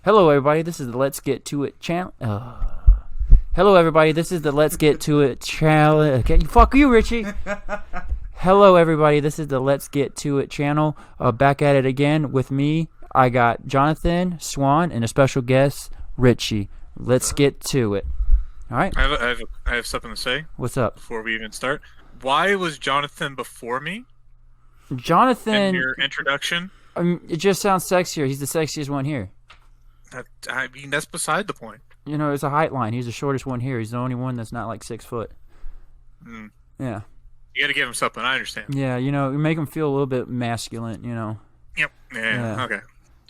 Hello, everybody. This is the Let's Get to It channel. Hello, everybody. This is the Let's Get to It channel. Okay, fuck you, Richie. Hello, everybody. This is the Let's Get to It channel. Back at it again with me. I got Jonathan, Swan, and a special guest, Richie. Let's get to it. All right. I have something to say. What's up? Before we even start, why was Jonathan before me? Jonathan. In your introduction. It just sounds sexier. He's the sexiest one here. I mean, that's beside the point. You know, it's a height line. He's the shortest one here. He's the only one that's not like 6 foot. Mm. Yeah. You got to give him something. I understand. Yeah, you know, you make him feel a little bit masculine. You know. Yep. Yeah. Okay.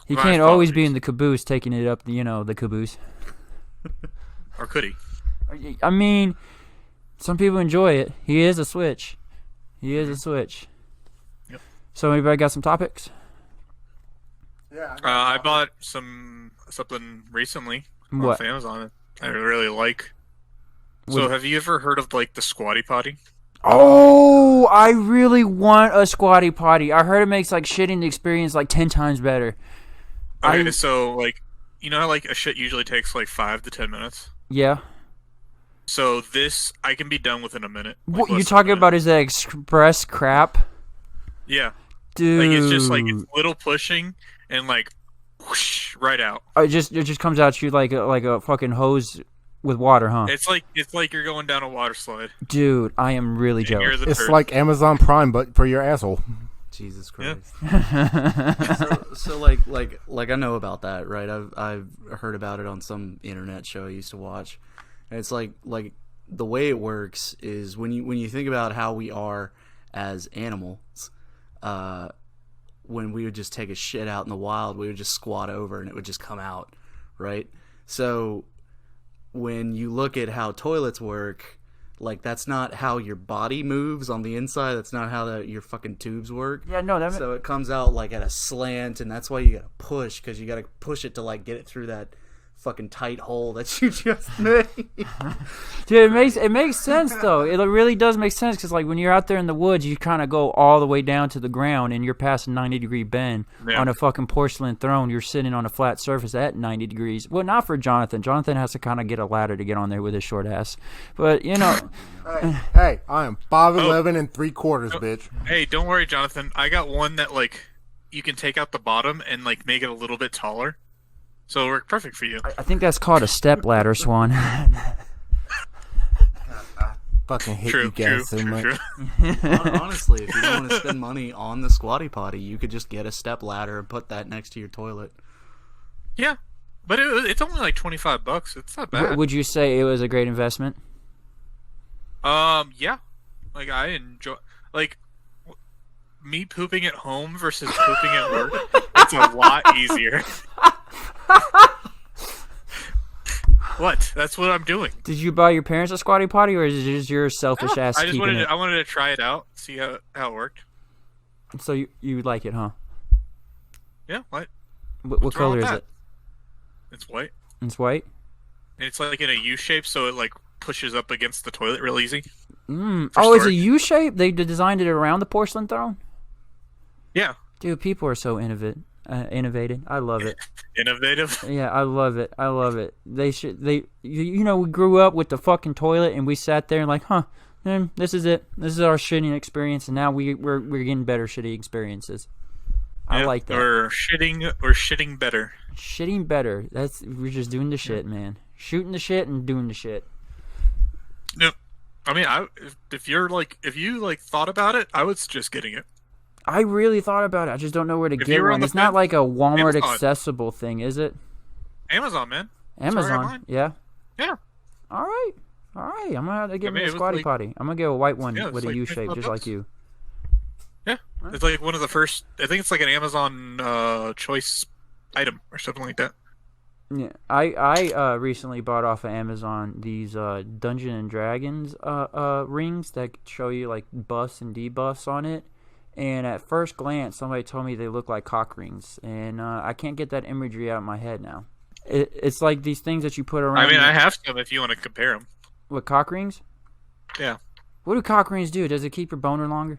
He can't always be in the caboose, taking it up. You know, the caboose. Or could he? I mean, some people enjoy it. He is a switch. He is a switch. Yep. So, anybody got some topics? Yeah. I bought something recently off Amazon. I really like. So, have you ever heard of like the squatty potty? Oh, I really want a squatty potty. I heard it makes like shitting the experience like 10 times better. Okay, so like, you know how like a shit usually takes like 5 to 10 minutes? Yeah. So this, I can be done within a minute. What you talking about is that express crap? Yeah. Dude. Like it's just like, it's little pushing and like, whoosh, right out. It just comes out you like a fucking hose with water, huh? It's like you're going down a water slide. Dude, I am really jealous. It's like Amazon Prime, but for your asshole. Jesus Christ. Yeah. so like I know about that, right? I've heard about it on some internet show I used to watch. And it's like the way it works is when you think about how we are as animals, when we would just take a shit out in the wild, we would just squat over and it would just come out, right? So when you look at how toilets work, like that's not how your body moves on the inside. That's not how your fucking tubes work. Yeah, no. So it comes out like at a slant, and that's why you gotta push, because you gotta push it to like get it through that fucking tight hole that you just made. Dude, it makes sense though. It really does make sense because like when you're out there in the woods, you kind of go all the way down to the ground, and you're past a 90-degree bend on a fucking porcelain throne. You're sitting on a flat surface at 90 degrees. Well, not for Jonathan. Jonathan has to kind of get a ladder to get on there with his short ass. But you know, hey, I am 5'11" and 3/4, bitch. Hey, don't worry, Jonathan. I got one that like you can take out the bottom and like make it a little bit taller. So it'll work perfect for you. I think that's called a step ladder, Swan. Fucking hate you guys so much. Honestly, if you don't want to spend money on the squatty potty, you could just get a step ladder and put that next to your toilet. Yeah, but it's only like $25. It's not bad. Would you say it was a great investment? Yeah. Like I enjoy me pooping at home versus pooping at work. It's a lot easier. What? That's what I'm doing. Did you buy your parents a squatty potty, or is it just your selfish ass? I wanted to try it out, see how it worked. So you like it, huh? Yeah. What? What color is it? It's white. It's white. And it's like in a U shape, so it like pushes up against the toilet real easy. Oh, it's a U shape. They designed it around the porcelain throne. Yeah. Dude, people are so innovative. I love it. Innovative. Yeah, I love it. You know, we grew up with the fucking toilet, and we sat there and like, this is it. This is our shitting experience, and now we're getting better shitty experiences. I like that. We're shitting better. Shitting better. We're just doing the shit, man. Shooting the shit and doing the shit. No, I mean, if you thought about it, I would suggest getting it. I really thought about it. I just don't know where to get one. It's not like a Walmart accessible thing, is it? Amazon, man. Amazon, yeah. Yeah. All right. I'm gonna have to get me a squatty potty. I'm gonna get a white one with a U shape, just like you. Yeah, it's like one of the first. I think it's like an Amazon choice item or something like that. Yeah, I recently bought off of Amazon these Dungeons and Dragons rings that show you like buffs and debuffs on it. And at first glance, somebody told me they look like cock rings, and I can't get that imagery out of my head now. It's like these things that you put around. I mean, I have some if you want to compare them. What, cock rings? Yeah. What do cock rings do? Does it keep your boner longer?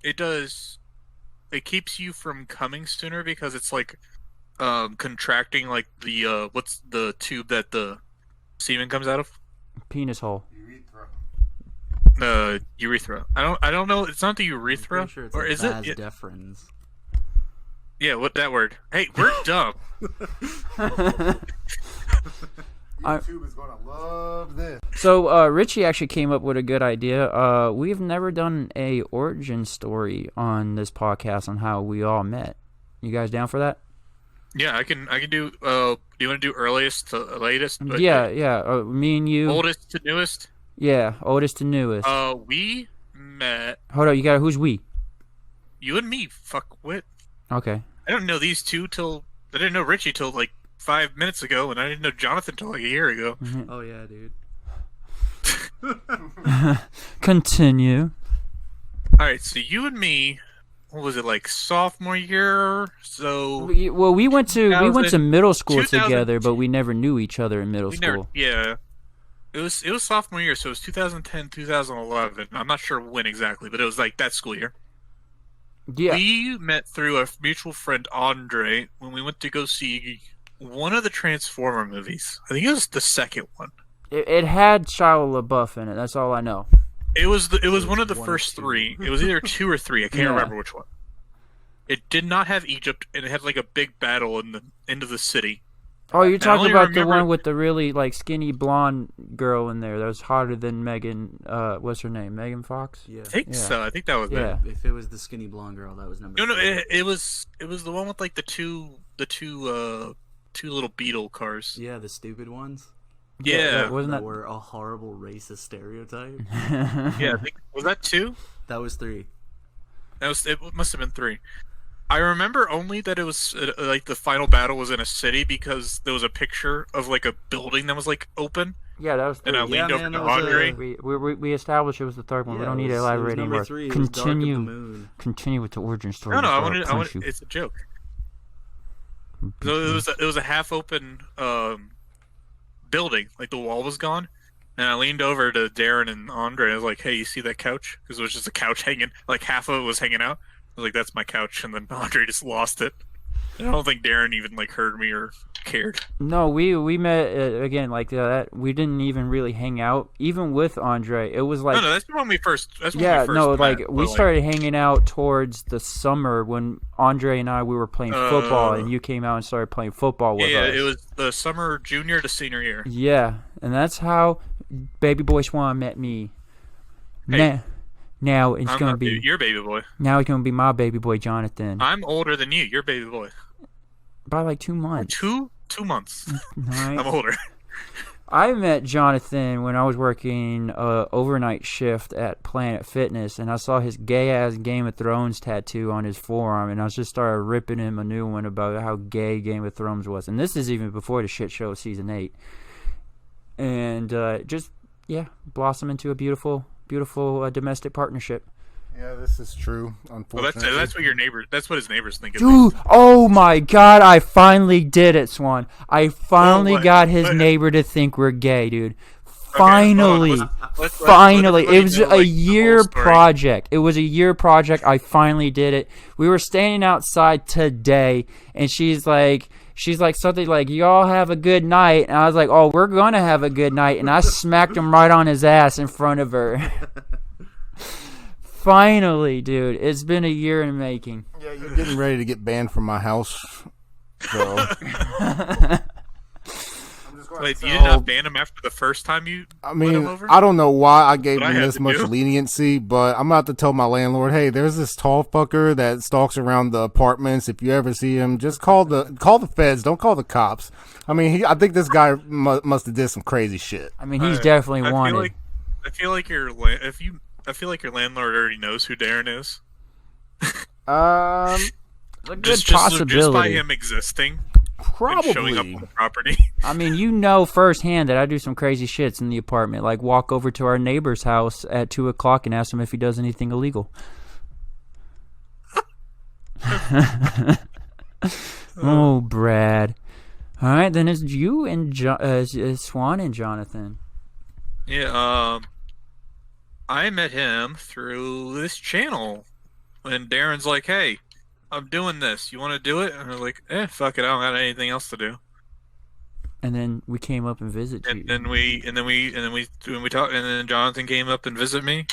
It does. It keeps you from coming sooner because it's like contracting like the what's the tube that the semen comes out of? Penis hole. The urethra. I don't know. It's not the urethra, I'm pretty sure it's or a is it? vas deferens. Yeah, what that word? Hey, we're dumb. YouTube is gonna love this. So Richie actually came up with a good idea. We've never done a origin story on this podcast on how we all met. You guys down for that? Yeah, I can do. Do you want to do earliest to latest? Yeah. Me and you. Oldest to newest. Yeah, oldest to newest. We met. Hold on, you got who's we? You and me. Fuck what? Okay. I don't know these two till I didn't know Richie till like 5 minutes ago, and I didn't know Jonathan till like a year ago. Mm-hmm. Oh yeah, dude. Continue. All right, so you and me, what was it, like sophomore year? So Well, we went to middle school 2000 together, but we never knew each other in middle school. Yeah, it was sophomore year, so it was 2010, 2011. I'm not sure when exactly, but it was like that school year. Yeah. We met through a mutual friend, Andre, when we went to go see one of the Transformer movies. I think it was the second one. It had Shia LaBeouf in it. That's all I know. It was one of the first three. It was either 2 or 3. I can't remember which one. It did not have Egypt, and it had like a big battle in the end of the city. Oh, you're talking about the remember- one with the really like skinny blonde girl in there that was hotter than Megan. What's her name? Megan Fox. Yeah. I think so. I think that was Yeah. it. If it was the skinny blonde girl, that was number. No, 3. it was the one with like the two little beetle cars. Yeah, the stupid ones. Yeah. Wasn't That that? were a horrible racist stereotype. Yeah, I think, was that 2? That was 3. It must have been 3. I remember only that it was like the final battle was in a city because there was a picture of like a building that was like open, Yeah, that was. and I Three. leaned Yeah, over man, to that was Andre. We established it was the third one. We don't need to elaborate number anymore. 3. It was Dark of the Continue. Moon. Continue with the origin story. No, I before wanted. punch you. It's a joke. So it was a half open building, like the wall was gone, and I leaned over to Darren and Andre. And I was like, "Hey, you see that couch?" Because it was just a couch hanging, like half of it was hanging out. I was like, "That's my couch," and then Andre just lost it. And I don't think Darren even like heard me or cared. No, we met again like that. We didn't even really hang out, even with Andre. It was like No, that's when we first. That's when yeah, we first no, met, like but, we started hanging out towards the summer when Andre and we were playing football, and you came out and started playing football with Yeah, us. it was the summer junior to senior year. Yeah, and that's how Baby Boy Swan met me. Hey, now it's I'm gonna not be your baby boy. now it's gonna be my baby boy Jonathan I'm older than you. You're baby boy. by like 2 months. 2 months. Right? I'm older. I met Jonathan when I was working overnight shift at Planet Fitness, and I saw his gay-ass Game of Thrones tattoo on his forearm, and I just started ripping him a new one about how gay Game of Thrones was. And this is even before the shit show of Season 8. And just, blossom into a beautiful domestic partnership. Yeah, this is true. Well, Unfortunately, that's what your neighbor. That's what his neighbors think. Dude, oh my god, I finally did it, Swan. I finally got his neighbor to think we're gay, dude. Finally. Finally. It was a year project. It was a year project. I finally did it. We were standing outside today, and she's like something like, y'all have a good night. And I was like, oh, we're going to have a good night. And I smacked him right on his ass in front of her. Finally, dude. It's been a year in the making. yeah, you're getting ready to get banned from my house. So Wait, you did not ban him after the first time you I let him mean, over? I don't know why I gave What I him had this to much do? leniency, but I'm about to tell my landlord, hey, there's this tall fucker that stalks around the apartments. If you ever see him, just call the feds. Don't call the cops. I mean, I think this guy must have did some crazy shit. I mean, he's definitely wanted. I feel like your landlord already knows who Darren is. A good Just possibility. by him existing and showing up Probably. on the property. I mean, you know firsthand that I do some crazy shits in the apartment, like walk over to our neighbor's house at 2 o'clock and ask him if he does anything illegal. Oh, Brad. All right, then it's you and Swan and Jonathan. Yeah, I met him through this channel. When Darren's like, hey, I'm doing this. You want to do it? And I was like, fuck it. I don't got anything else to do. And then we came up and visited you. And then we talked, and then Jonathan came up and visited me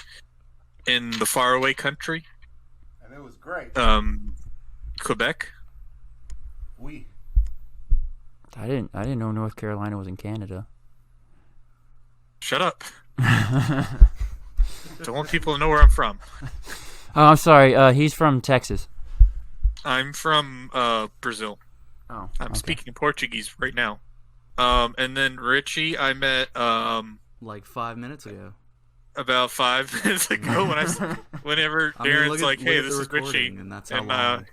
in the faraway country, And it was great. Quebec. I didn't know North Carolina was in Canada. Shut up. Don't want people to know where I'm from. Oh, I'm sorry. He's from Texas. I'm from Brazil. Oh, I'm speaking Portuguese right now. And then Richie, I met Like 5 minutes ago. about 5 minutes ago whenever I mean, Darren's look at "Hey, the this is recording, Richie," and that's how and long.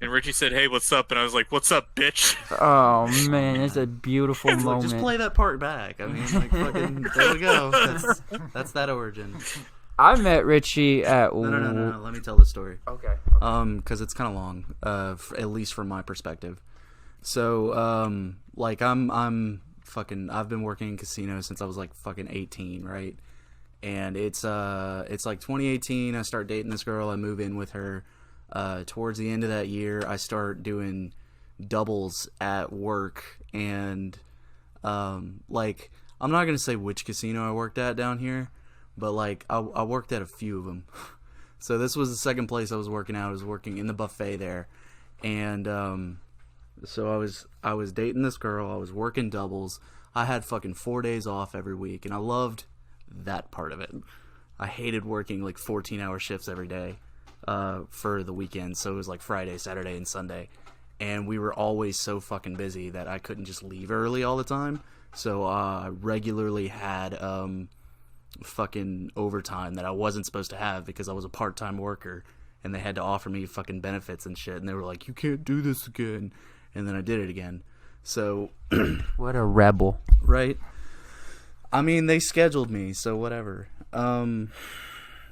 and Richie said, "Hey, what's up?" And I was like, "What's up, bitch?" Oh man, it's a beautiful Look, moment. just play that part back. I mean, like, fucking, there we go. That's that origin. I met Richie at. No. Let me tell the story. Okay. Because it's kind of long, at least from my perspective. So, like, I'm fucking. I've been working in casinos since I was like fucking 18, right? And it's like 2018. I start dating this girl. I move in with her. Towards the end of that year, I start doing doubles at work, and like, I'm not gonna say which casino I worked at down here, but like I worked at a few of them. So this was the second place I was working at. I was working in the buffet there, and so I was dating this girl. I was working doubles. I had fucking 4 days off every week, and I loved that part of it. I hated working like 14-hour shifts every day for the weekend. So it was like Friday, Saturday, and Sunday, and we were always so fucking busy that I couldn't just leave early all the time. So I regularly had fucking overtime that I wasn't supposed to have because I was a part-time worker, and they had to offer me fucking benefits and shit, and they were like, "You can't do this again," and then I did it again. So What a rebel. right, I mean, they scheduled me, so whatever.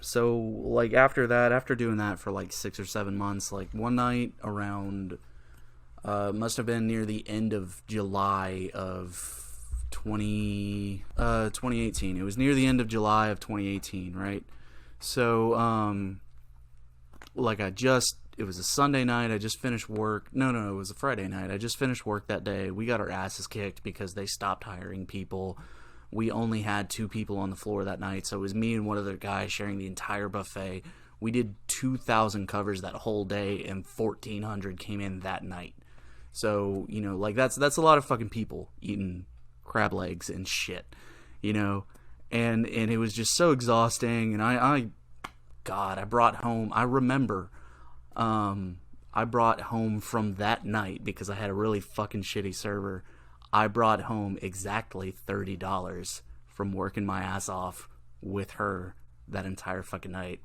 So like after that, after doing that for like 6 or 7 months, like one night around must have been near the end of July of 2018. It was near the end of July of 2018, right? So like it was a Sunday night. I just finished work. No, it was a Friday night. I just finished work that day. We got our asses kicked because they stopped hiring people. We only had 2 people on the floor that night, so it was me and one other guy sharing the entire buffet. We did 2,000 covers that whole day, and 1,400 came in that night. So, you know, like that's a lot of fucking people eating crab legs and shit, you know, and it was just so exhausting. And I brought home. I remember, I brought home from that night because I had a really fucking shitty server. I brought home exactly $30 from working my ass off with her that entire fucking night.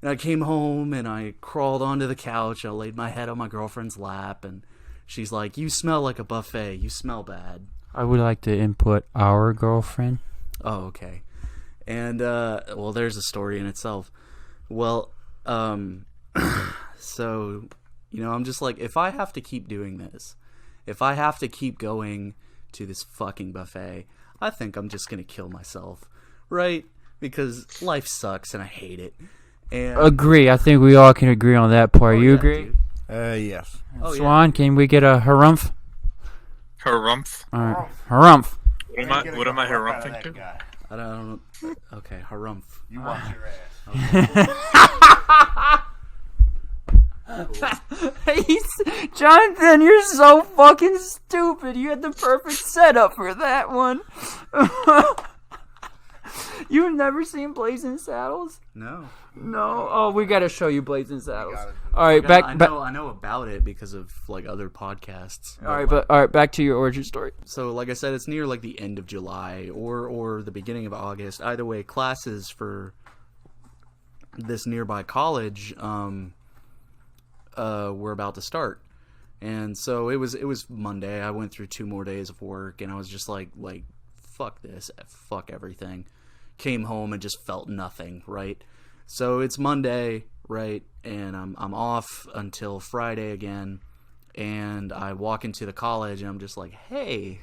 And I came home and I crawled onto the couch. I laid my head on my girlfriend's lap, and she's like, "You smell like a buffet. You smell bad." I would like to input our girlfriend. Oh, okay. And, well, there's a story in itself. Well, so, you know, I'm just like, if I have to keep doing this, if I have to keep going to this fucking buffet, I think I'm just gonna kill myself, right? Because life sucks and I hate it. And Agree. I think we all can agree on that part. You yeah, agree? dude. Yes. Oh, yeah. Swan, can we get a harumph? Harumph. All right. Harumph. What am I harumphing to? I don't. Okay, harumph. You watch your ass. Jonathan, you're so fucking stupid. You had the perfect setup for that one. You've never seen Blazing Saddles? No. No. Oh, we gotta show you Blazing Saddles. All right, back. I know about it because of like other podcasts. All right, back to your origin story. So, like I said, it's near like the end of July or the beginning of August. Either way, classes for this nearby college were about to start, and so it was Monday. I went through 2 more days of work, and I was just like fuck this, fuck everything. Came home and just felt nothing. Right, so it's Monday, right, and I'm off until Friday again. And I walk into the college and I'm just like, "Hey,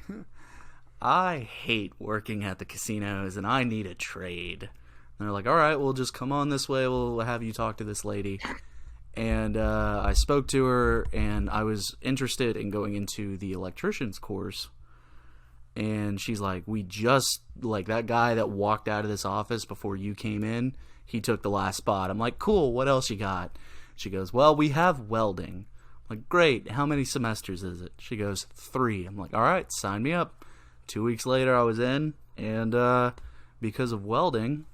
I hate working at the casinos and I need a trade." And they're like, "All right, well, just come on this way. We'll have you talk to this lady." And I spoke to her, and I was interested in going into the electrician's course. And she's like, that guy that walked out of this office before you came in, he took the last spot. I'm like, cool, what else you got? She goes, well, we have welding. I'm like, great, how many semesters is it? She goes, 3. I'm like, all right, sign me up. 2 weeks later, I was in, and because of welding,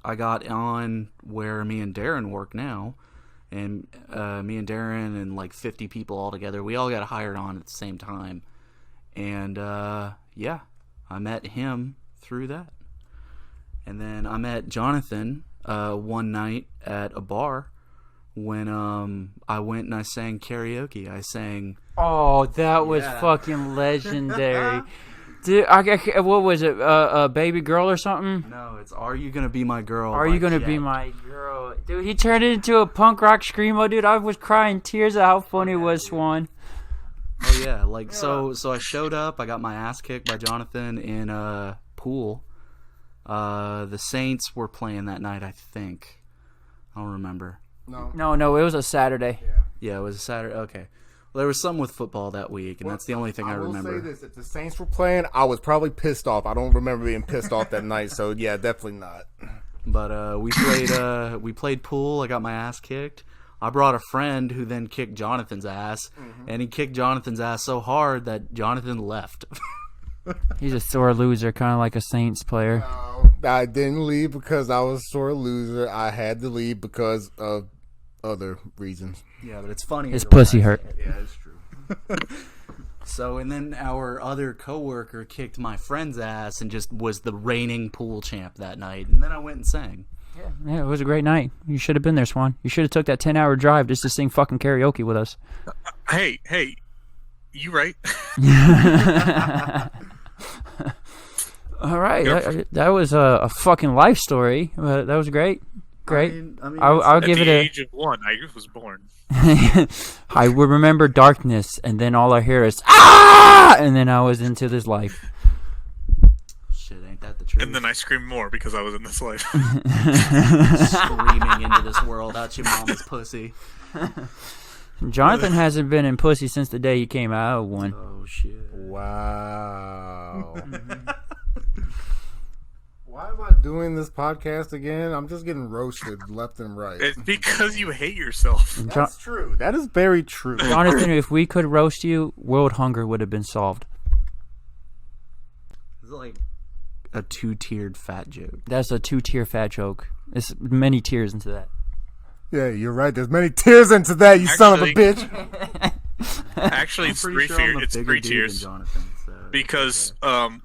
I got on where me and Darren work now. And me and Darren and like 50 people all together, we all got hired on at the same time. And yeah, I met him through that. And then I met Jonathan one night at a bar when I went and I sang karaoke. I sang... Oh, that was fucking legendary. Dude, what was it? A baby girl or something? No, it's Are You Gonna Be My Girl? Are You Gonna Be My Girl? Dude, he turned it into a punk rock screamo, dude. I was crying tears at how funny it was, Swan. Oh yeah, like so I showed up, I got my ass kicked by Jonathan in a pool. The Saints were playing that night, I think. I don't remember. No, it was a Saturday. Yeah, it was a Saturday. Okay. Well, there was some with football that week, and that's the only thing I remember. I will say this: if the Saints were playing, I was probably pissed off. I don't remember being pissed off that night, so yeah, definitely not. But we played pool. I got my ass kicked. I brought a friend who then kicked Jonathan's ass, and he kicked Jonathan's ass so hard that Jonathan left. He's a sore loser, kind of like a Saints player. No, I didn't leave because I was a sore loser. I had to leave because of other reasons. Yeah, but it's funny. His pussy hurt. Yeah, it's true. So, and then our other coworker kicked my friend's ass and just was the reigning pool champ that night. And then I went and sang. Yeah, it was a great night. You should have been there, Swan. You should have took that 10-hour drive just to sing fucking karaoke with us. Hey, you right? All right, that was a fucking life story. That was great. Great. I mean, I'll give it At a... the age of 1, I was born. I would remember darkness, and then all I hear is ah, and then I was into this life. Shit, ain't that the truth? And then I screamed more because I was in this life. Screaming into this world out your mama's pussy. Jonathan hasn't been in pussy since the day he came out of one. Oh shit! Wow. Why am I doing this podcast again? I'm just getting roasted left and right. It's because you hate yourself. That's true. That is very true. Jonathan, if we could roast you, world hunger would have been solved. It's like a 2-tiered fat joke. That's a 2-tier fat joke. There's many tiers into that. Yeah, you're right. There's many tears into that, you son of a bitch. Actually, it's three tiers. Jonathan, so Because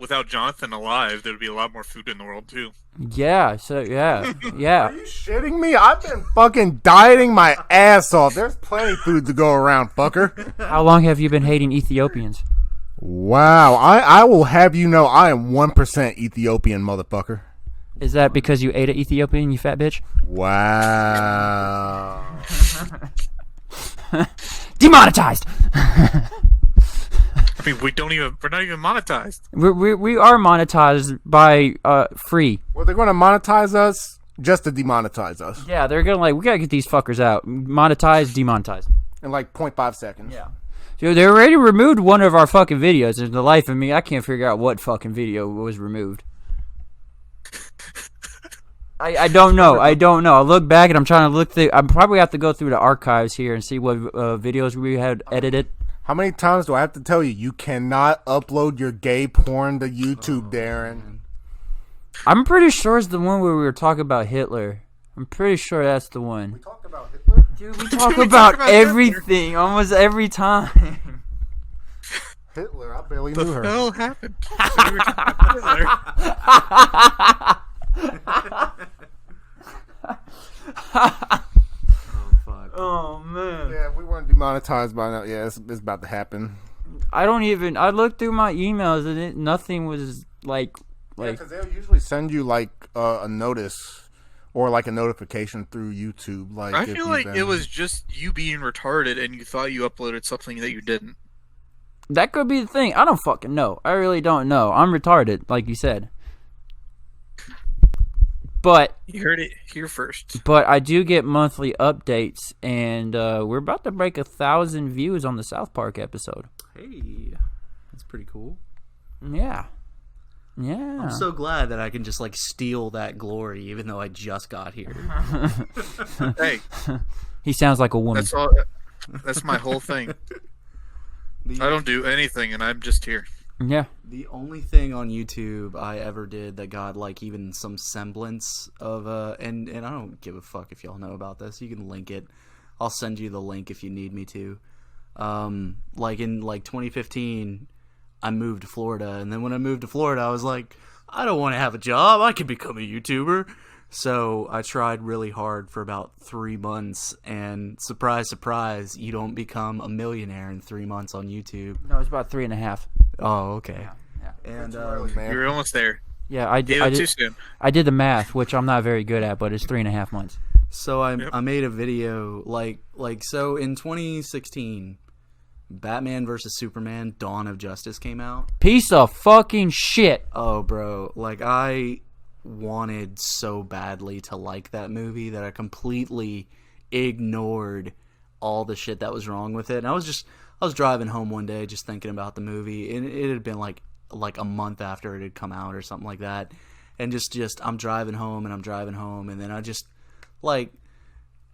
without Jonathan alive, there'd be a lot more food in the world too. Yeah, so yeah. Are you shitting me? I've been fucking dieting my ass off. There's plenty of food to go around, fucker. How long have you been hating Ethiopians? Wow. I will have you know I am 1% Ethiopian, motherfucker. Is that because you ate an Ethiopian, you fat bitch? Wow. Demonetized! I mean, we're not even monetized. We are monetized by free. Well, they're going to monetize us just to demonetize us. Yeah, they're gonna we gotta get these fuckers out. Monetized, demonetized. In like 0.5 seconds. Yeah. So they already removed one of our fucking videos. In the life of me, I can't figure out what fucking video was removed. I don't know. I look back and I'm trying to look through. I probably have to go through the archives here and see what videos we had edited. How many times do I have to tell you, you cannot upload your gay porn to YouTube, Darren? I'm pretty sure it's the one where we were talking about Hitler. I'm pretty sure that's the one. We talked about Hitler? Dude, we talk about everything almost every time. Hitler, I barely What knew the her. hell happened? We were talking about Hitler. Oh fuck! Oh man. Yeah, we weren't demonetized by now. Yeah, it's about to happen. I looked through my emails and nothing was like because they'll usually send you like a notice or like a notification through YouTube. Like I feel like it was just you being retarded and you thought you uploaded something that you didn't. that could be the thing. I don't fucking know. I really don't know. I'm retarded, like you said. But You heard it here first. I do get monthly updates, and we're about to break 1,000 views on the South Park episode. Hey, that's pretty cool. Yeah. Yeah. I'm so glad that I can just like steal that glory, even though I just got here. Hey, He sounds like a woman. that's all. That's my whole thing. I don't do anything, and I'm just here. Yeah. The only thing on YouTube I ever did that got like even some semblance of and I don't give a fuck if y'all know about this. You can link it. I'll send you the link if you need me to. Like in like 2015, I moved to Florida, and then when I moved to Florida, I was like, I don't want to have a job. I could become a YouTuber. So I tried really hard for about 3 months, and surprise, surprise, you don't become a millionaire in 3 months on YouTube. No, it's about 3.5. Oh, okay. Yeah. And You're almost there. Yeah, I Too did. soon. I did the math, which I'm not very good at, but it's 3.5 months. so I made a video so in 2016, Batman vs Superman: Dawn of Justice came out. Piece of fucking shit. Oh, bro, like I wanted so badly to like that movie that I completely ignored all the shit that was wrong with it. And I was driving home one day just thinking about the movie, and it had been like a month after it had come out or something like that. And just I'm driving home, and then I just like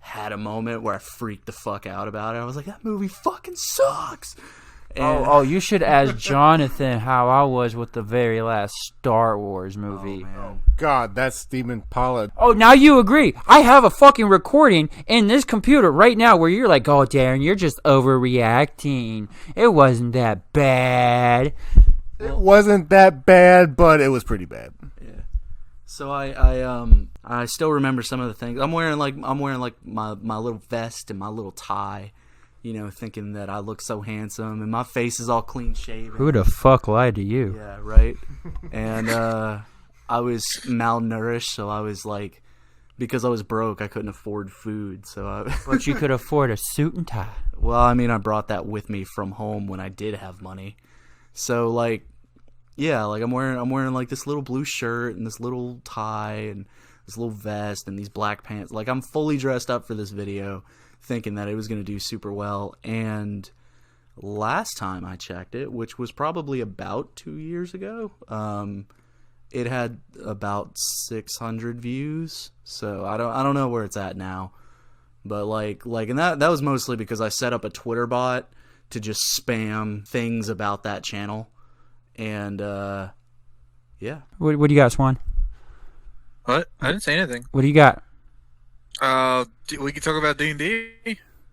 had a moment where I freaked the fuck out about it. I was like, that movie fucking sucks. And, Oh, you should ask Jonathan how I was with the very last Star Wars movie. man. God, that's Stephen Pollard. Oh, now you agree. I have a fucking recording in this computer right now where you're like, oh, Darren, you're just overreacting. It wasn't that bad. It wasn't that bad, but it was pretty bad. Yeah. So I still remember some of the things. I'm wearing like my little vest and my little tie, you know, thinking that I look so handsome, and my face is all clean shaven. Who the fuck lied to you? Yeah, right. And I was malnourished, so I was like, because I was broke, I couldn't afford food. So But you could afford a suit and tie. well, I mean, I brought that with me from home when I did have money. So like, yeah, like I'm wearing like this little blue shirt and this little tie and this little vest and these black pants. Like I'm fully dressed up for this video, thinking that it was going to do super well. And last time I checked it, which was probably about 2 years ago, it had about 600 views. So I don't know where it's at now, but like, and that was mostly because I set up a Twitter bot to just spam things about that channel. And yeah. What do you got, Swan? What? I didn't say anything. What do you got? We could talk about D&D.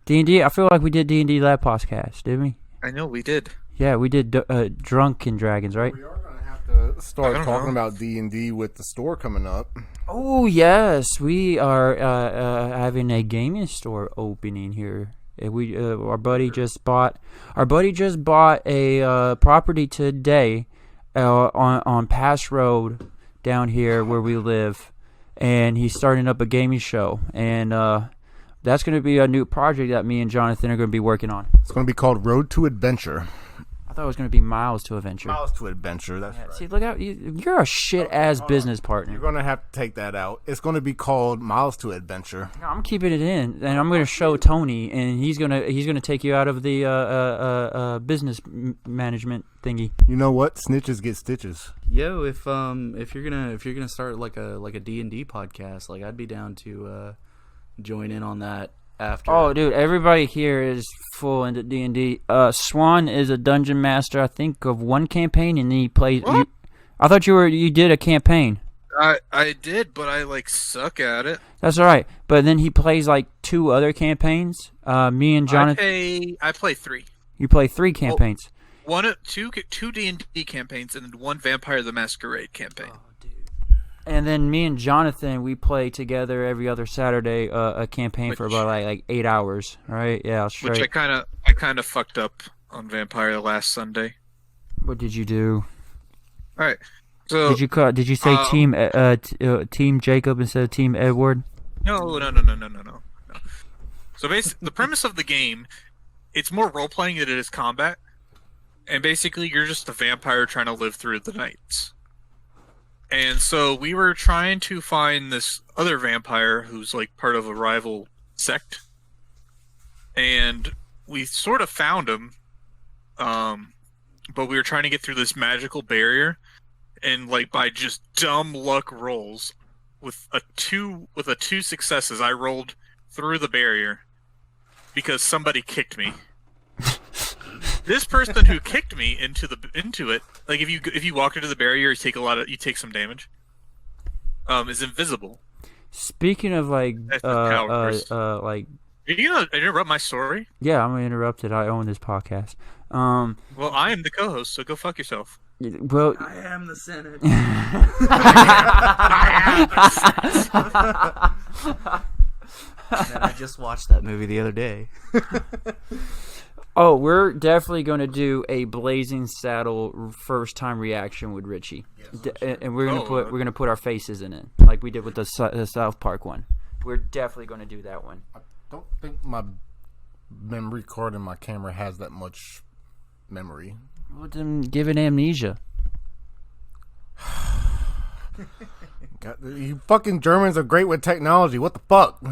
D&D? I feel like we did D&D Lab podcast, didn't we? I know we did. Yeah, we did Drunken Dragons, right? We are going to have to start I don't talking know. about D&D with the store coming up. Oh, yes. We are having a gaming store opening here. We our buddy just bought a property today on Pass Road down here where we live, and he's starting up a gaming show, and that's going to be a new project that me and Jonathan are going to be working on. It's going to be called Road to Adventure. I thought it was going to be Miles to Adventure. Miles to Adventure, that's right. See, look out! You're a shit ass business partner. You're going to have to take that out. It's going to be called Miles to Adventure. No, I'm keeping it in, and I'm going to show Tony, and he's gonna take you out of the business management thingy. You know what? Snitches get stitches. Yo, if you're gonna start like a D&D podcast, like I'd be down to join in on that after. Oh, dude, everybody here is full into D&D. Swan is a dungeon master, I think, of one campaign, and then he plays. I thought you did a campaign. I did, but I like suck at it. That's all right, but then he plays like 2 other campaigns. Me and Jonathan. I play 3. You play 3 campaigns. Two D&D campaigns and then 1 Vampire the Masquerade campaign. And then me and Jonathan, we play together every other Saturday a campaign for about like 8 hours. Right? Yeah, straight. Which I kind of fucked up on Vampire last Sunday. What did you do? All right. So Did you say Team Jacob instead of Team Edward? No. So basically, the premise of the game, it's more role playing than it is combat, and basically you're just a vampire trying to live through the nights. And so we were trying to find this other vampire who's like part of a rival sect. And we sort of found him. But we were trying to get through this magical barrier, and like by just dumb luck rolls, with a two successes, I rolled through the barrier because somebody kicked me. This person who kicked me into it, like if you walk into the barrier, you take some damage. Is invisible. Speaking of like, That's just how like, Are you gonna interrupt my story? yeah, I'm gonna interrupt it. I own this podcast. Well, I am the co-host, so go fuck yourself. Well, I am the Senate. Man, I just watched that movie the other day. oh, we're definitely going to do a Blazing Saddle first time reaction with Richie, and we're gonna put our faces in it like we did with the South Park one. We're definitely going to do that one. I don't think my memory card in my camera has that much memory. Well, then give it amnesia. God, you fucking Germans are great with technology. What the fuck?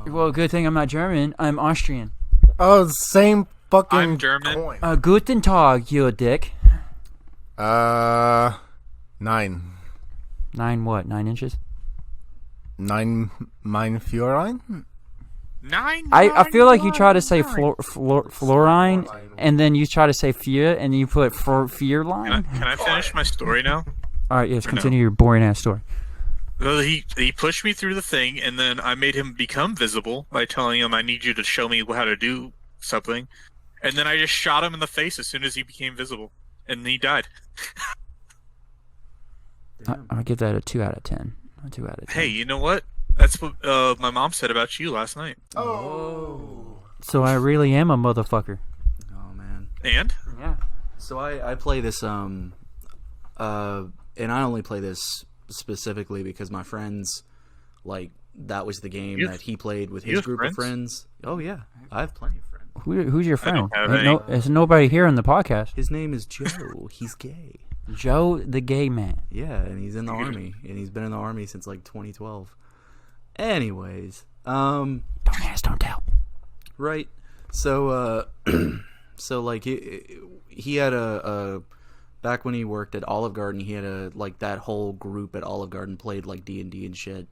Well, good thing I'm not German. I'm Austrian. Oh, same fucking I'm German. coin. Guten Tag, you dick. 9. 9 what? 9 inches? 9 mein Führein? I feel like you try to say fluorine, and then you try to say fear, and you put fear line. Can I finish my story now? All right, yes, continue your boring ass story. Well, he pushed me through the thing, and then I made him become visible by telling him, I need you to show me how to do something. And then I just shot him in the face as soon as he became visible. And he died. I'll give that a 2 out of 10. A 2 out of 10. Hey, you know what? That's what my mom said about you last night. Oh. So I really am a motherfucker. Oh man. And? Yeah. So I play this and I only play this specifically because my friends, like, that was the game that he played with his group of friends. Oh yeah, I have plenty of friends. Who's your friend? don't have any. There's nobody here on the podcast. His name is Joe. He's gay. Joe the gay man. Yeah, and he's in the army, and he's been in the army since like 2012. Anyways, Don't ask, don't tell. right. So so like he had a back when he worked at Olive Garden, he had like that whole group at Olive Garden played like D&D and shit,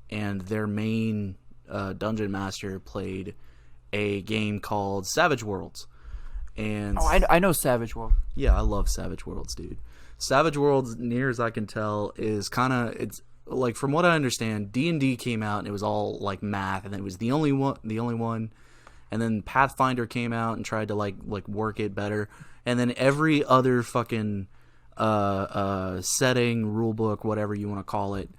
and their main dungeon master played a game called Savage Worlds. And I know Savage World. yeah, I love Savage Worlds, dude. Savage Worlds, near as I can tell, is it's like, from what I understand, D&D came out and it was all like math, and it was the only one, and then Pathfinder came out and tried to like work it better, and then every other fucking setting, rule book, whatever you want to call it,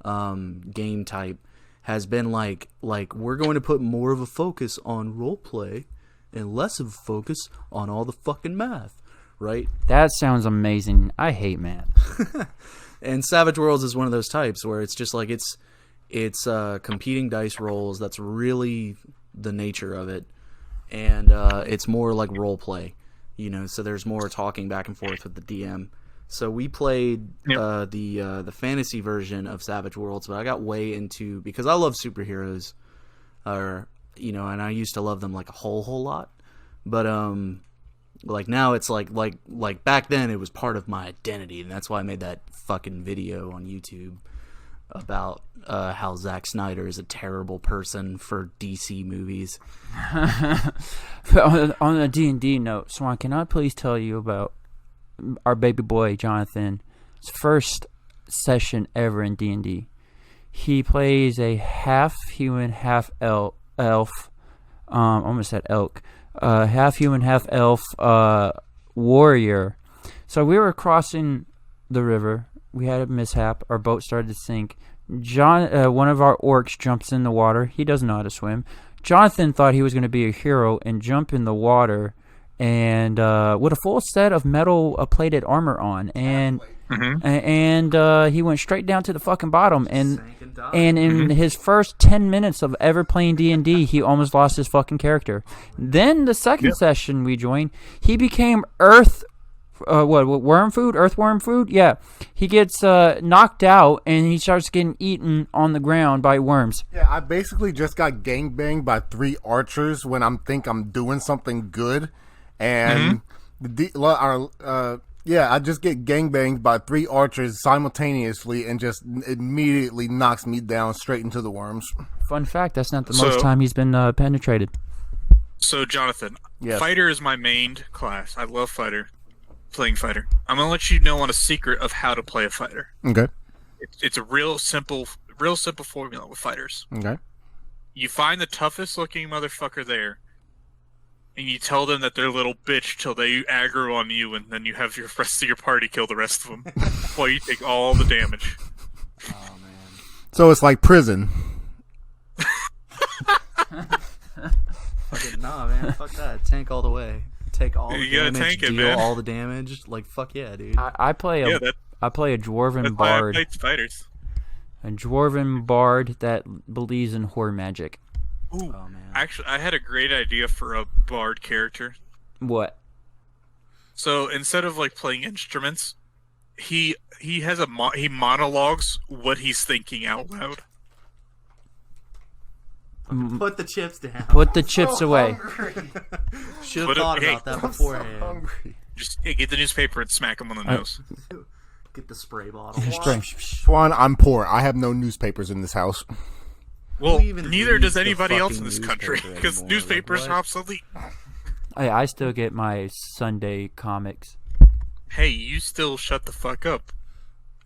game type has been like we're going to put more of a focus on role play and less of a focus on all the fucking math, right? That sounds amazing. I hate math. And Savage Worlds is one of those types where it's just like it's competing dice rolls. That's really the nature of it, and it's more like role play, you know. So there's more talking back and forth with the DM. So we played the fantasy version of Savage Worlds, but I got way into, because I love superheroes, or you know, and I used to love them like a whole lot, but like now it's like back then it was part of my identity, and that's why I made that fucking video on YouTube about how Zack Snyder is a terrible person for DC movies. On a D&D note, Swan, can I please tell you about our baby boy Jonathan's first session ever in D&D? He plays a half human, half elf. Almost said elk. Half human, half elf warrior. So we were crossing the river. We had a mishap. Our boat started to sink. One of our orcs jumps in the water. He doesn't know how to swim. Jonathan thought he was going to be a hero and jump in the water, and with a full set of metal plated armor on, and he went straight down to the fucking bottom, and in his first 10 minutes of ever playing D&D, he almost lost his fucking character. Then the second session we joined, he became Earth what worm food, earthworm food. Yeah, he gets knocked out and he starts getting eaten on the ground by worms. Yeah, I basically just got gangbanged by 3 archers when I'm doing something good, and I just get gangbanged by 3 archers simultaneously, and just immediately knocks me down straight into the worms. Fun fact: that's not the most time he's been penetrated. So, Jonathan, Yes. fighter is my main class. I love playing fighter. I'm gonna let you know on a secret of how to play a fighter. Okay. It's a real simple formula with fighters. Okay. You find the toughest looking motherfucker there, and you tell them that they're a little bitch till they aggro on you, and then you have your rest of your party kill the rest of them, while you take all the damage. Oh man. So it's like prison. Fucking nah, man. Fuck that. Tank all the way. Take all the You gotta damage. tank it, Deal man. all the damage. Like fuck yeah, dude. I play a dwarven That's why I bard, play fighters. a dwarven bard that believes in horror magic. Ooh, Oh man. actually, I had a great idea for a bard character. What? So instead of like playing instruments, he has he monologues what he's thinking out loud. Put the chips down. Put the chips away. Should have Put it- thought hey, about that I'm so beforehand. hungry. Just get the newspaper and smack him on the nose. Get the spray bottle. Straight. Swan, I'm poor. I have no newspapers in this house. Well, Who even neither reads does the anybody else in fucking this country newspaper because anymore? newspapers Like, are what? obsolete. I still get my Sunday comics. Hey, you still shut the fuck up.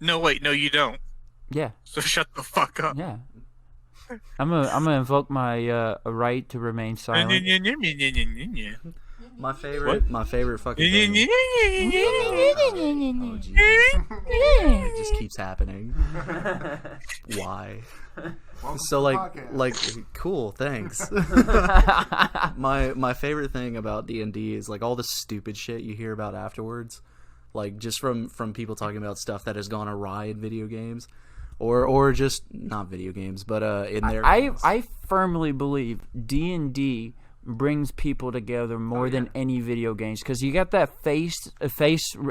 No, wait, no, you don't. Yeah, So shut the fuck up. yeah. I'm gonna invoke my right to remain silent. My favorite fucking thing. Oh Jesus. It just keeps happening. Why? So like cool, thanks. My favorite thing about D&D is like all the stupid shit you hear about afterwards. Like just from people talking about stuff that has gone awry in video games. Or just not video games, but in their I firmly believe D&D brings people together more than any video games, because you got that face,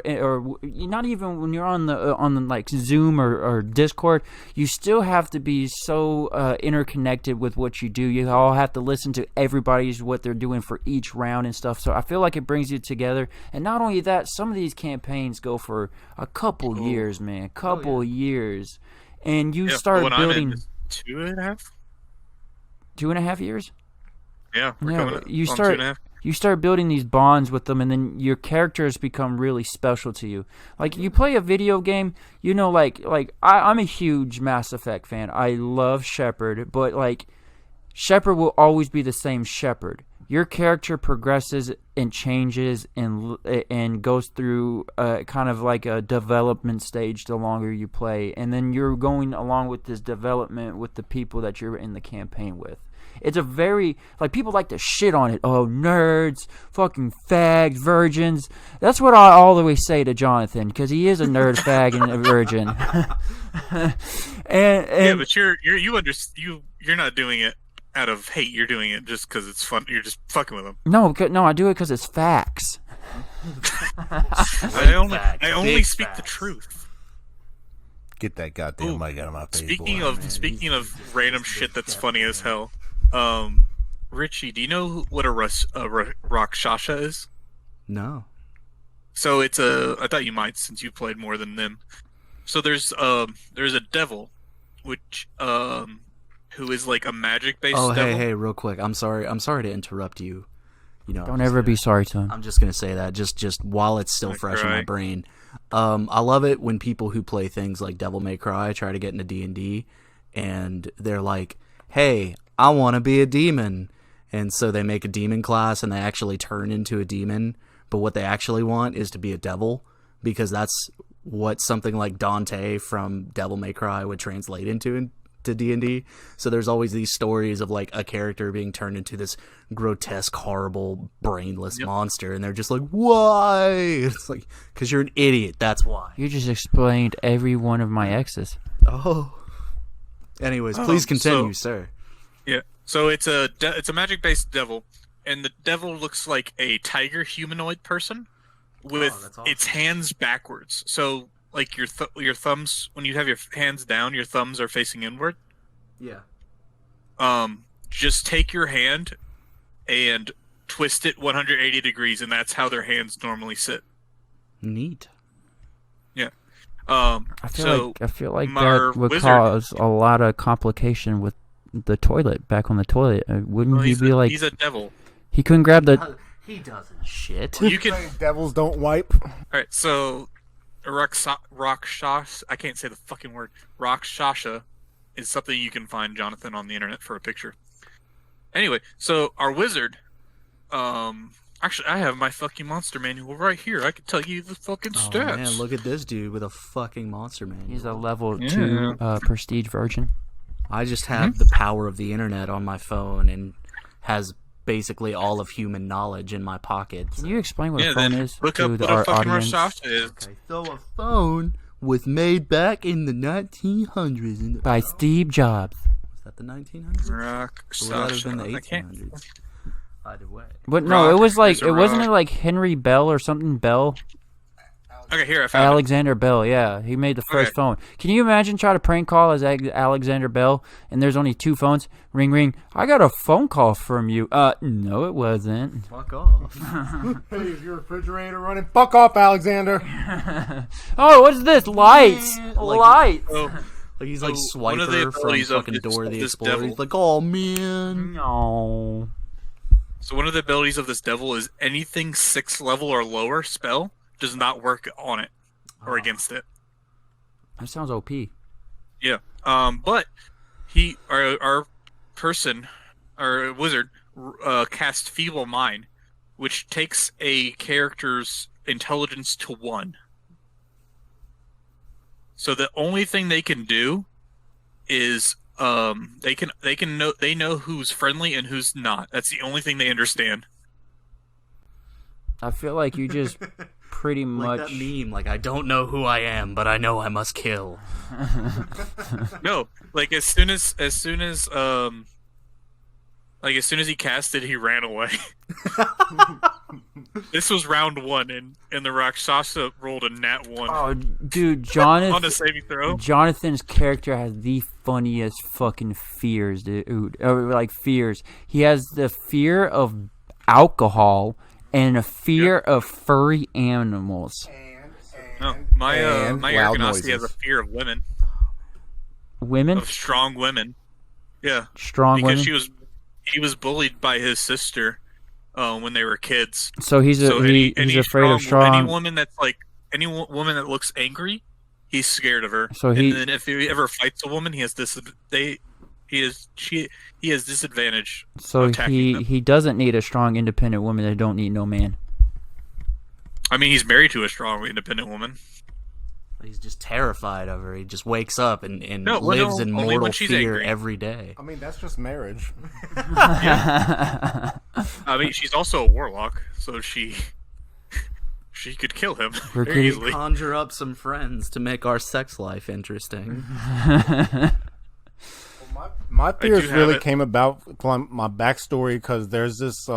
or not even when you're on the like Zoom or Discord, you still have to be so interconnected with what you do. You all have to listen to everybody's what they're doing for each round and stuff. So I feel like it brings you together. And not only that, some of these campaigns go for a couple years, man, years, and you start when building I'm in 2.5. 2.5 years. Yeah, we're Yeah, coming up you on start 2.5. you start building these bonds with them, and then your characters become really special to you. Like you play a video game, you know, I'm a huge Mass Effect fan. I love Shepard, but like Shepard will always be the same Shepard. Your character progresses and changes and goes through kind of like a development stage the longer you play, and then you're going along with this development with the people that you're in the campaign with. It's a very, like, people like to shit on it. Oh, nerds, fucking fags, virgins. That's what I always say to Jonathan, because he is a nerd, fag, and a virgin. and Yeah, but you're not doing it out of hate. You're doing it just because it's fun. You're just fucking with them. No, I do it because it's facts. I only Big speak the facts. truth. Get that goddamn mic out of my face. Speaking boy. speaking of random shit that's funny as hell, Richie, do you know what a Rakshasa is? No. So it's I thought you might, since you played more than them. So there's a devil, which who is like a magic based Oh devil. hey, real quick. I'm sorry to interrupt you. You know, Don't ever be sorry to him. I'm just gonna say that just while it's still fresh in my right. brain. I love it when people who play things like Devil May Cry try to get into D&D, and they're like, "Hey, I want to be a demon," and so they make a demon class and they actually turn into a demon. But what they actually want is to be a devil, because that's what something like Dante from Devil May Cry would translate into D&D. So there's always these stories of like a character being turned into this grotesque, horrible, brainless monster, and they're just like, why? It's like, because you're an idiot, that's why. You just explained every one of my exes. Oh. Anyways, please continue, sir. Yeah. So it's a magic based devil, and the devil looks like a tiger humanoid person, with that's awesome. its hands backwards. So like your thumbs, when you have your hands down, your thumbs are facing inward. Yeah. Just take your hand and twist it 180 degrees, and that's how their hands normally sit. Neat. Yeah. I feel like our that would wizard- cause a lot of complication with the toilet, back on the toilet. Wouldn't Well, he be like, he's a devil. he couldn't grab the, He doesn't shit. You can. Devils don't wipe. All right, so Rakshasa, I can't say the fucking word. Rakshasa is something you can find, Jonathan, on the internet for a picture. Anyway, so our wizard, actually, I have my fucking monster manual right here. I can tell you the fucking Oh stats. man, look at this dude with a fucking monster manual. he's a level Yeah. 2 prestige virgin. I just have the power of the internet on my phone and has basically all of human knowledge in my pocket. Can you explain what Yeah, a phone then is look to up what our a fucking audience? Rakshasa is. Okay, so a phone was made back in the 1900s. By Steve Jobs. Was that the 1900s? Or would that have been the Rakshasa. I can't. 1800s? Either way. But no, it Rock was like, is a it wasn't rock. it like Henry Bell or something Bell? Okay, here I found it. Alexander Bell, yeah. He made the first Okay. phone. Can you imagine trying to prank call as Alexander Bell and there's only 2 phones? Ring, ring. I got a phone call from you. No, it wasn't. Fuck off. Hey, is your refrigerator running? Fuck off, Alexander. Oh, what's this? Lights. Like- Lights. So, Like he's like So, one of the Swiper from abilities of fucking this- Dora of the this Explorer. devil- He's like, oh man. No. so one of the abilities of this devil is anything 6th level or lower spell does not work on it or against it. That sounds OP. Yeah. But our person, our wizard, cast Feeble Mind, which takes a character's intelligence to 1. So the only thing they can do is they know who's friendly and who's not. That's the only thing they understand. I feel like you just pretty Like much. that meme, like I don't know who I am, but I know I must kill. No, like as soon as he cast it, he ran away. This was round 1, and the Rakshasa rolled a nat 1 Oh, dude, on a Jonathan. saving throw. Jonathan's character has the funniest fucking fears, dude. Like fears. He has the fear of alcohol and a fear of furry animals. No, my And loud Argonauts, he has a noises. fear of women, Women, of strong women. Yeah, strong because women. he was bullied by his sister when they were kids. So he's Any afraid of strong. Any woman that's like any woman that looks angry, he's scared of her. So he- and then if he ever fights a woman, he has disadvantage. So attacking them. he doesn't need a strong, independent woman that don't need no man. I mean, he's married to a strong, independent woman. He's just terrified of her. He just wakes up and No, well, lives no, in only when mortal she's fear angry. every day. I mean, that's just marriage. I mean, she's also a warlock, so she could kill him We're very getting- easily. Conjure up some friends to make our sex life interesting. My fears have really it. came about from my backstory because there's this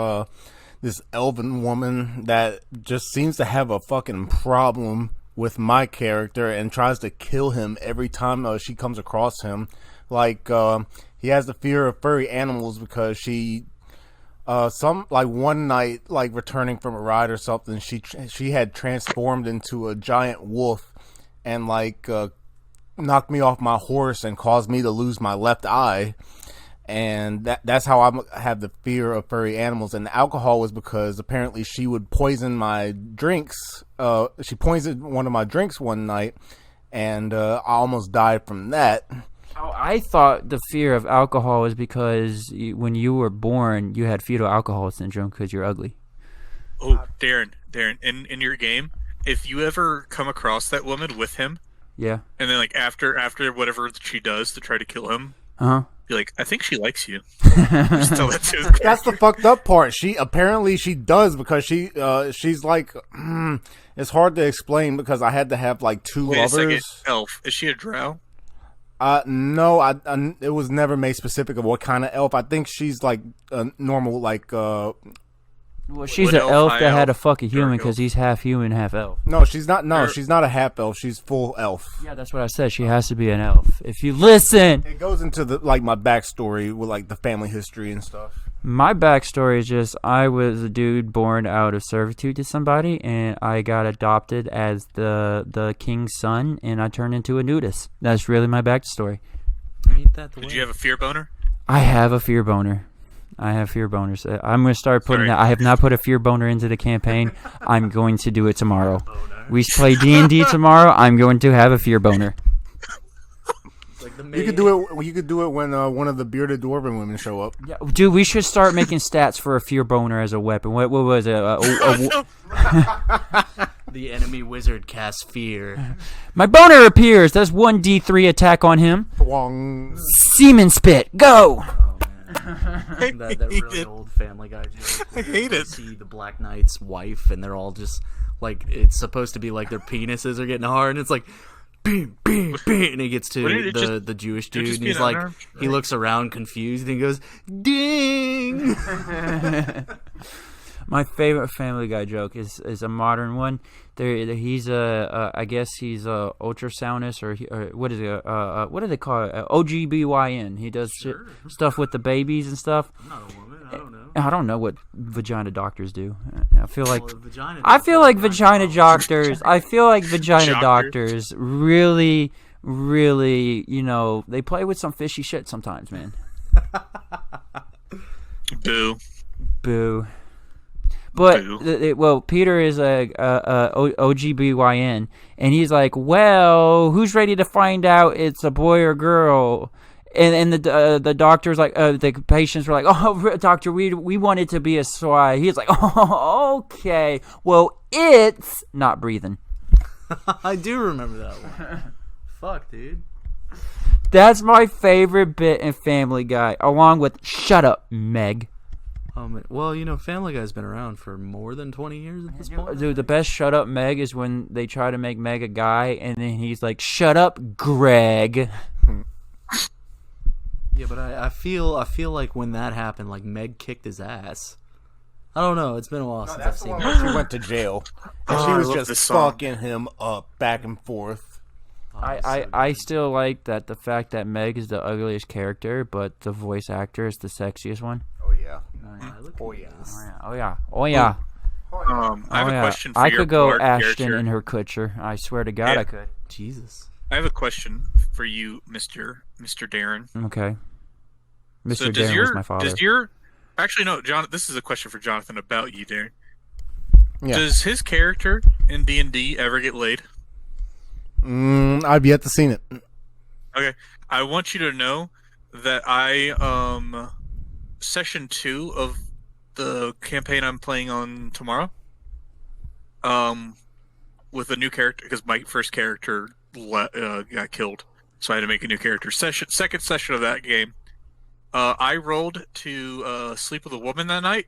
elven woman that just seems to have a fucking problem with my character and tries to kill him every time she comes across him. Like he has the fear of furry animals because she one night, like returning from a ride or something, she had transformed into a giant wolf and knocked me off my horse and caused me to lose my left eye. And that's how I have the fear of furry animals. And the alcohol was because apparently she would poison my drinks. She poisoned one of my drinks one night, and I almost died from that. Oh, I thought the fear of alcohol was because when you were born, you had fetal alcohol syndrome because you're ugly. Oh, Darren, in your game, if you ever come across that woman with him, Yeah. and then like after whatever she does to try to kill him, be like, I think she likes you. Just tell that to his That's the fucked up part. She does because she's like, it's hard to explain because I had to have like 2 Wait a second, lovers. elf. Is she a drow? No, it was never made specific of what kind of elf. I think she's like a normal, like Well, she's Wood an elf, elf high that had to elf, fuck a human dark because elf. he's half human, half elf. No, she's not. No, Er- she's not a half elf. She's full elf. Yeah, that's what I said. She has to be an elf. If you listen, It goes into the my backstory with like the family history and stuff. my backstory is just I was a dude born out of servitude to somebody, and I got adopted as the king's son, and I turned into a nudist. That's really my backstory. Ain't that the way? Did you have a fear boner? I have a fear boner. I have fear boners. I'm going to start putting that. I have not put a fear boner into the campaign. I'm going to do it tomorrow. We play D&D tomorrow. I'm going to have a fear boner. Like the You could do it. You could do it when one of the bearded dwarven women show up. Yeah, dude, we should start making stats for a fear boner as a weapon. What was it? The enemy wizard casts fear. My boner appears. That's 1d3 attack on him. Wong. Semen spit. Go. That really old Family Guy joke. I hate You it. see the Black Knight's wife, and they're all just like it's supposed to be like their penises are getting hard, and it's like, bing, bing, bing, and he gets to Wouldn't it just- the Jewish it'd dude, just and be he's an like, unarmed he looks around confused, and he goes, ding. My favorite Family Guy joke is a modern one. He's I guess he's a ultrasoundist or what is it? What do they call it? OGBYN. He does stuff with the babies and stuff. I'm not a woman. I don't know. I don't know what vagina doctors do. I feel like Well, vagina I feel like doctors- vagina doctors. I feel like vagina Doctors. doctors really, really, they play with some fishy shit sometimes, man. Boo. Boo. But Boo. Peter is a OGBYN, and he's like, well, who's ready to find out it's a boy or girl? And the doctor's like, the patients were like, oh, doctor, we want it to be a soy. He's like, oh, okay. Well, it's not breathing. I do remember that one. Fuck, dude. That's my favorite bit in Family Guy, along with "Shut up, Meg." Well, Family Guy's been around for more than 20 years at this point. Dude, the best "Shut up, Meg" is when they try to make Meg a guy, and then he's like, "Shut up, Greg." Yeah, but I feel like when that happened, like Meg kicked his ass. I don't know. It's been a while since I've That's the seen one that. where she went to jail, and she I was love just this song. fucking him up back and forth. I still like that the fact that Meg is the ugliest character, but the voice actor is the sexiest one. Oh yeah. Oh yeah. Oh yeah, oh yeah. I have Oh, a yeah. question for I your could go Bard Ashton character. in her Kutcher. I swear to God, Yeah. I could. Jesus. I have a question for you, Mr. Darren. Okay. Mr. So does Darren was my father. Actually no, John. This is a question for Jonathan about you, Darren. Yeah. Does his character in D&D ever get laid? I've yet to seen it. Okay, I want you to know that session 2 of the campaign I'm playing on tomorrow, with a new character because my first character got killed, so I had to make a new character. Second session of that game, I rolled to sleep with a woman that night,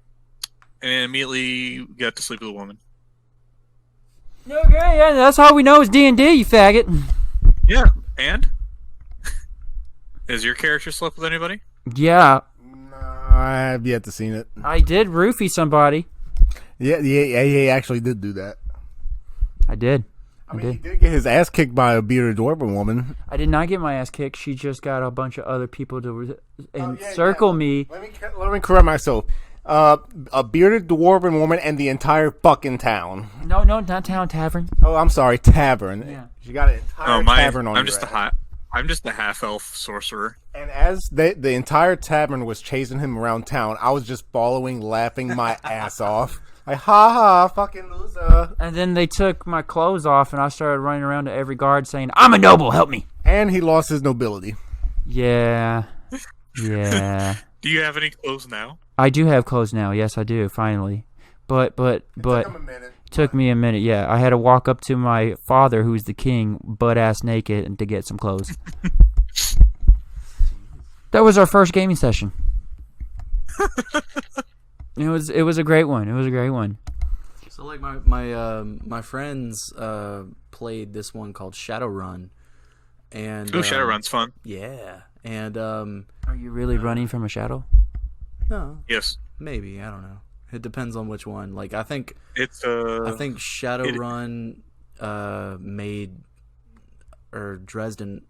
and immediately got to sleep with a woman. Okay, yeah, that's how we know it's D&D, you faggot. Yeah, and has your character slept with anybody? Yeah, I have yet to seen it. I did roofie somebody. Yeah, he actually did do that. I did. I mean, he did get his ass kicked by a bearded dwarven woman. I did not get my ass kicked. She just got a bunch of other people to encircle me. Let me correct myself. A bearded dwarven woman and the entire fucking town. No, not town tavern. Oh, I'm sorry, tavern. Yeah. She got an entire tavern on I'm your just ass. I'm just a half elf sorcerer. And as the entire tavern was chasing him around town, I was just following, laughing my ass off. Like, ha ha, fucking loser. And then they took my clothes off, and I started running around to every guard saying, "I'm a noble, help me." And he lost his nobility. Yeah. Yeah. Do you have any clothes now? I do have clothes now. Yes, I do, finally. But Took him a minute. took me a minute. Yeah, I had to walk up to my father, who's the king, butt-ass naked, and to get some clothes. That was our first gaming session. It was a great one. It was a great one. So like my friends played this one called Shadowrun, and Ooh, Shadowrun's fun. yeah, and Are you really running from a shadow? no, Yes. maybe I don't know. It depends on which one. Like I think It's Shadowrun made or Dresden.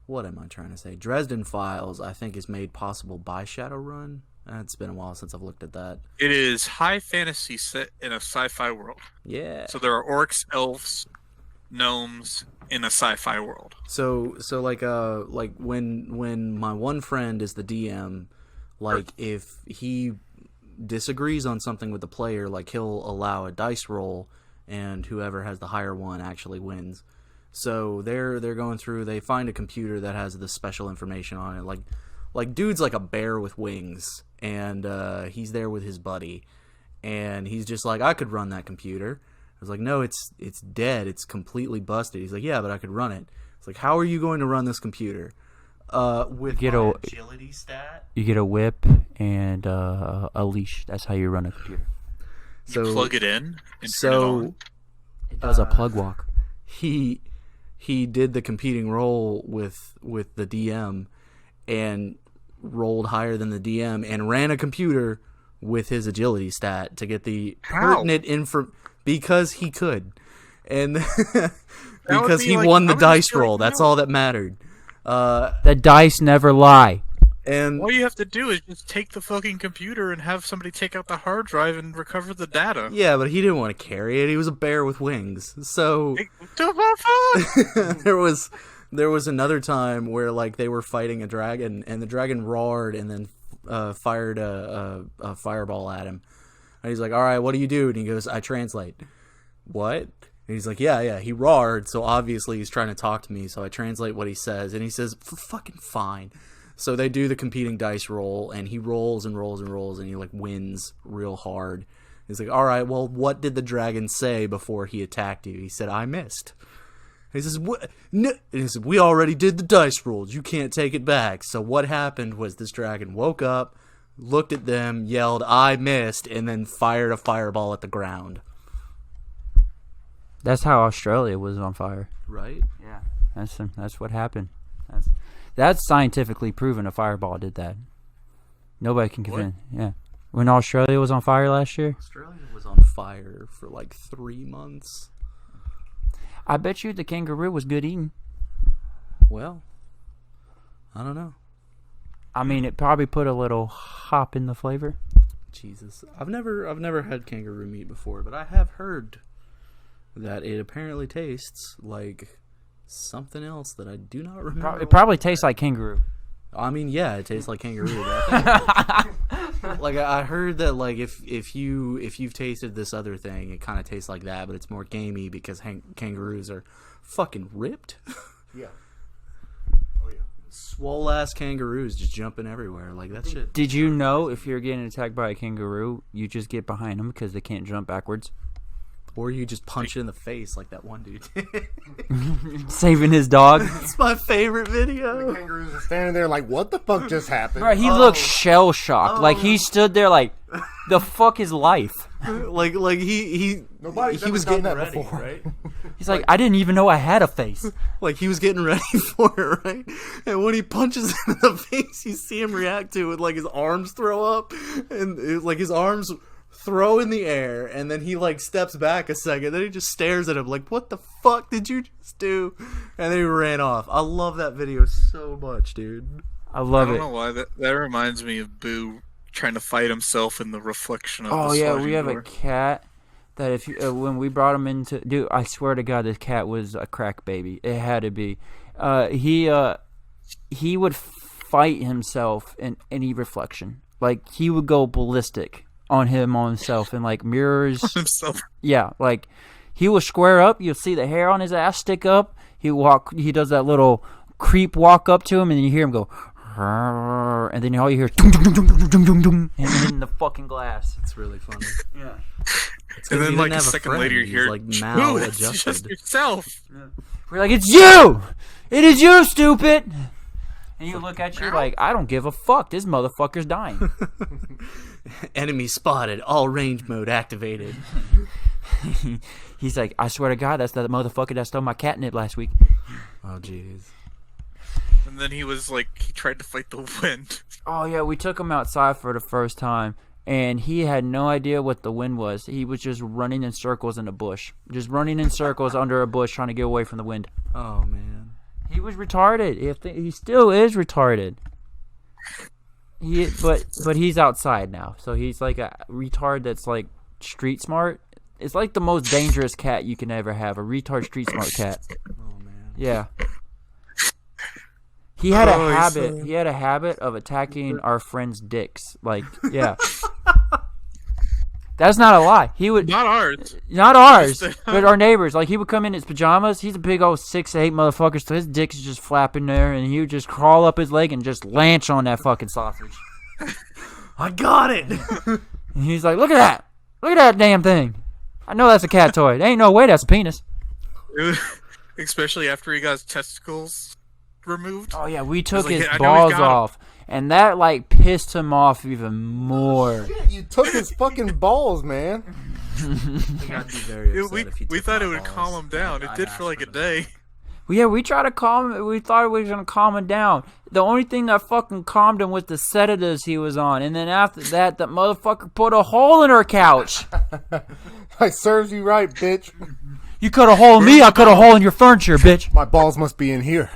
What am I trying to say? Dresden Files, I think, is made possible by Shadowrun. It's been a while since I've looked at that. It is high fantasy set in a sci-fi world. Yeah. So there are orcs, elves, gnomes in a sci-fi world. So like when my one friend is the DM, like if he disagrees on something with the player, like he'll allow a dice roll, and whoever has the higher one actually wins. So they're going through. They find a computer that has this special information on it. Like dude's like a bear with wings, and he's there with his buddy, and he's just like, I could run that computer. I was like, no, it's dead. It's completely busted. He's like, yeah, but I could run it. It's like, how are you going to run this computer? With my agility stat. You get a whip and a leash. That's how you run a computer. So you plug it in and so turn it on. It does a plug walk. He did the competing roll with the DM and rolled higher than the DM and ran a computer with his agility stat to get the pertinent info because he could, and because he won the dice roll. That's all that mattered. The dice never lie. And all you have to do is just take the fucking computer and have somebody take out the hard drive and recover the data. Yeah, but he didn't want to carry it. He was a bear with wings. So there was another time where like they were fighting a dragon, and the dragon roared and then fired a fireball at him. And he's like, "All right, what do you do?" And he goes, "I translate." What? And he's like, yeah, he roared, so obviously he's trying to talk to me, so I translate what he says, and he says, fucking fine. So they do the competing dice roll, and he rolls and rolls and rolls, and he, like, wins real hard. He's like, all right, well, what did the dragon say before he attacked you? He said, I missed. And he says, what? No. And he said, we already did the dice rolls. You can't take it back. So what happened was this dragon woke up, looked at them, yelled, I missed, and then fired a fireball at the ground. That's how Australia was on fire. Right? Yeah. That's what happened. That's scientifically proven. A fireball did that. Nobody can convince. Yeah. When Australia was on fire last year? Australia was on fire for like 3 months. I bet you the kangaroo was good eating. Well, I don't know. I mean, it probably put a little hop in the flavor. Jesus. I've never had kangaroo meat before, but I have heard that it apparently tastes like something else that I do not remember. It probably tastes like kangaroo. I mean, yeah, it tastes like kangaroo. Like I heard that, like if you've tasted this other thing, it kind of tastes like that, but it's more gamey because kangaroos are fucking ripped. Yeah. Oh yeah. Swole ass kangaroos just jumping everywhere like that shit. Did you know if you're getting attacked by a kangaroo, you just get behind them because they can't jump backwards? Or you just punch it in the face like that one dude did. Saving his dog. It's my favorite video. The kangaroos are standing there like, what the fuck just happened? Bro, he looked shell shocked. Like he stood there like, the fuck is life? like he was getting that ready, before. right? He's like, I didn't even know I had a face. Like he was getting ready for it, right? And when he punches him in the face, you see him react to it, like his arms throw up, and like his arms throw in the air, and then he like steps back a second, then he just stares at him like, what the fuck did you just do? And then he ran off. I love that video so much, dude. I love it. I don't know why that reminds me of Boo trying to fight himself in the reflection of the yeah, sliding we have door. a cat that if you, when we brought him into, dude, I swear to God, this cat was a crack baby. It had to be. He would fight himself in any reflection. Like he would go ballistic on himself and like mirrors himself. Yeah, like he will square up, you'll see the hair on his ass stick up, he does that little creep walk up to him, and then you hear him go, and then all you hear dum, dum, dum, dum, dum, dum, dum, dum, and hitting the fucking glass. It's really funny. Yeah. And then like a second later you hear, like "Boo, it's maladjusted. just yourself." Yeah. We're like, it's you! It is you, stupid! And you look at you like, I don't give a fuck, this motherfucker's dying. Enemy spotted, all range mode activated. He's like, I swear to God, that's that motherfucker that stole my catnip last week. Oh, jeez. And then he was like, he tried to fight the wind. Oh, yeah, we took him outside for the first time, and he had no idea what the wind was. He was just running in circles in a bush, just running in circles under a bush trying to get away from the wind. Oh man. He was retarded. He still is retarded. But he's outside now, so he's like a retard that's like street smart. It's like the most dangerous cat you can ever have, a retard street smart cat. Oh man. Yeah. He had a habit of attacking our friends' dicks. Like, yeah. That's not a lie. He would Not ours. Not ours, but our neighbors. Like, he would come in his pajamas. He's a big old 6'8" motherfucker, so his dick is just flapping there, and he would just crawl up his leg and just lanch on that fucking sausage. I got it. And he's like, look at that. Look at that damn thing. I know that's a cat toy. There ain't no way that's a penis. Especially after he got his testicles removed. Oh, yeah, we took like, his I know he's balls got 'em. off, and that, like, pissed him off even more. Shit, you took his fucking balls, man. I think I'd be very upset if you We took thought my it would balls. calm him down. It I'd did ask for like a them. day. Well, yeah, we tried to calm him. We thought we was going to calm him down. The only thing that fucking calmed him was the sedatives he was on. And then after that, that motherfucker put a hole in our couch. Like, serves you right, bitch. You cut a hole in me, I cut a hole in your furniture, bitch. My balls must be in here.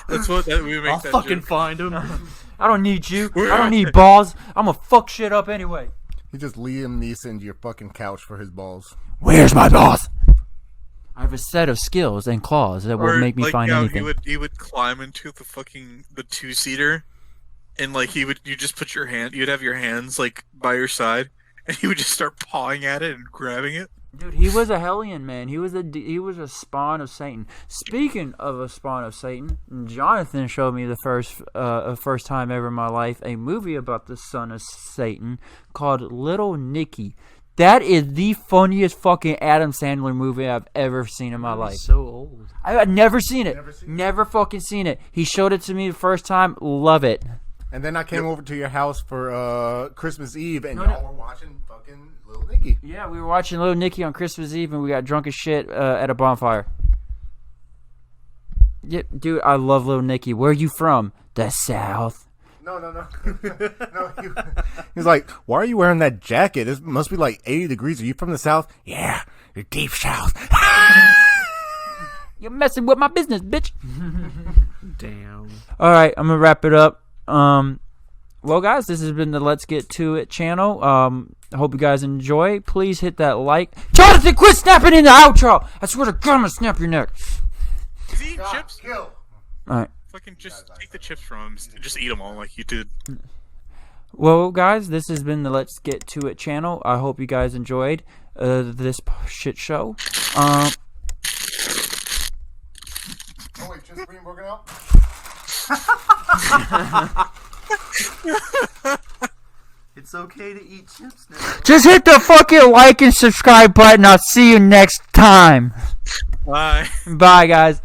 That's what we make I'll that fucking joke. find him. I don't need you. I don't need balls. I'm going to fuck shit up anyway. You just Liam Neeson your fucking couch for his balls. Where's my balls? I have a set of skills and claws that will Or, make me like, find yeah, anything. He would climb into the 2-seater, and like you just put you'd have your hands like by your side, and he would just start pawing at it and grabbing it. Dude, he was a hellion, man. He was a spawn of Satan. Speaking of a spawn of Satan, Jonathan showed me the first time ever in my life a movie about the son of Satan called Little Nicky. That is the funniest fucking Adam Sandler movie I've ever seen in my life. So old. I've never seen it. Never fucking seen it. He showed it to me the first time. Love it. And then I came over to your house for Christmas Eve, and No, y'all were watching fucking Little Nicky. Yeah, we were watching Little Nicky on Christmas Eve, and we got drunk as shit at a bonfire. Yeah, dude, I love Little Nicky. Where are you from? The South. No. No, he's like, why are you wearing that jacket? It must be like 80 degrees. Are you from the South? Yeah, you're deep South. You're messing with my business, bitch. Damn. All right, I'm gonna wrap it up. Well, guys, this has been the Let's Get To It channel. I hope you guys enjoy. Please hit that like. Jonathan, quit snapping in the outro. I swear to God, I'm gonna snap your neck. Is he eating chips? Kill. All right. Fucking just take the chips from him. Just eat them all like you did. Well, guys, this has been the Let's Get To It channel. I hope you guys enjoyed this shit show. Oh, wait, just green working out? It's okay to eat chips now. Just hit the fucking like and subscribe button. I'll see you next time. Bye. Bye, guys.